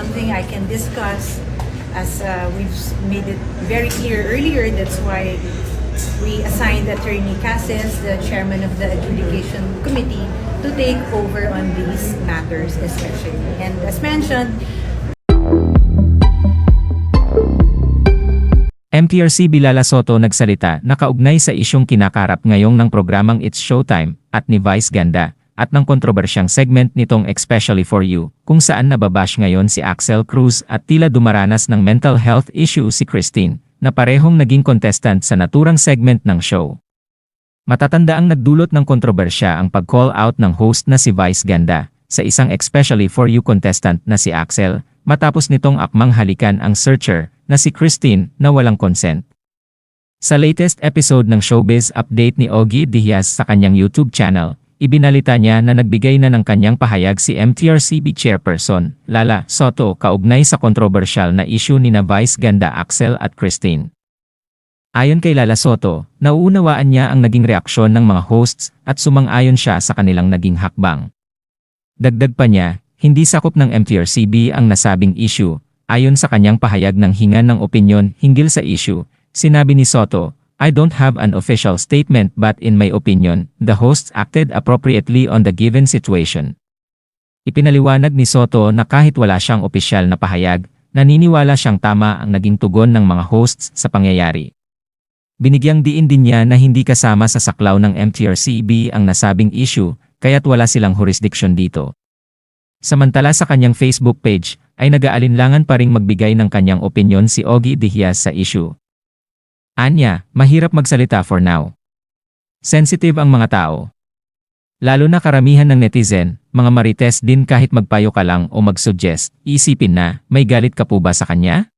something I can discuss. As we've made it very clear earlier, that's why we assigned Attorney Cases, the chairman of the adjudication committee, to take over on these matters especially. And as mentioned, MTRC Bilala Soto nagsalita na kaugnay sa isyong kinakarap ngayong ng programang It's Showtime at ni Vice Ganda at ng kontrobersyang segment nitong Especially For You, kung saan nababash ngayon si Axel Cruz at tila dumaranas ng mental health issue si Christine, na parehong naging contestant sa naturang segment ng show. Matatandaang nagdulot ng kontrobersya ang pag-call out ng host na si Vice Ganda sa isang Especially For You contestant na si Axel, matapos nitong akmang halikan ang searcher na si Christine na walang consent. Sa latest episode ng Showbiz Update ni Ogie Diaz sa kanyang YouTube channel, ibinalita niya na nagbigay na ng kanyang pahayag si MTRCB Chairperson, Lala Soto, kaugnay sa kontrobersyal na issue ni na Vice Ganda, Axel at Christine. Ayon kay Lala Soto, nauunawaan niya ang naging reaksyon ng mga hosts at sumang-ayon siya sa kanilang naging hakbang. Dagdag pa niya, hindi sakop ng MTRCB ang nasabing issue. Ayon sa kanyang pahayag ng hingan ng opinyon hinggil sa issue, sinabi ni Soto, "I don't have an official statement but in my opinion, the hosts acted appropriately on the given situation." Ipinaliwanag ni Soto na kahit wala siyang opisyal na pahayag, naniniwala siyang tama ang naging tugon ng mga hosts sa pangyayari. Binigyang diin din niya na hindi kasama sa saklaw ng MTRCB ang nasabing issue, kaya't wala silang jurisdiction dito. Samantala sa kanyang Facebook page, ay nag-aalinlangan pa ring magbigay ng kanyang opinyon si Ogie Diaz sa issue. Anya, mahirap magsalita for now. Sensitive ang mga tao. Lalo na karamihan ng netizen, mga marites din kahit magpayo ka lang o mag-suggest, isipin na, may galit ka po ba sa kanya?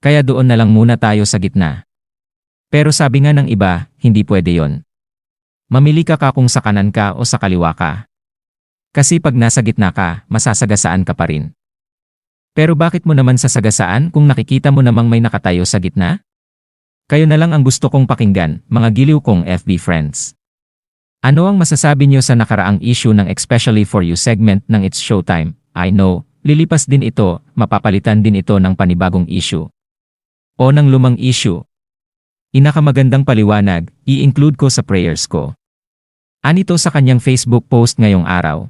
Kaya doon na lang muna tayo sa gitna. Pero sabi nga ng iba, hindi pwede yon. Mamili ka kung sa kanan ka o sa kaliwa ka. Kasi pag nasa gitna ka, masasagasaan ka pa rin. Pero bakit mo naman sasagasaan kung nakikita mo namang may nakatayo sa gitna? Kayo na lang ang gusto kong pakinggan, mga giliw kong FB friends. Ano ang masasabi niyo sa nakaraang issue ng Especially For You segment ng It's Showtime? I know, lilipas din ito, mapapalitan din ito ng panibagong issue. O ng lumang issue. Inakamagandang paliwanag, i-include ko sa prayers ko. Anito sa kanyang Facebook post ngayong araw.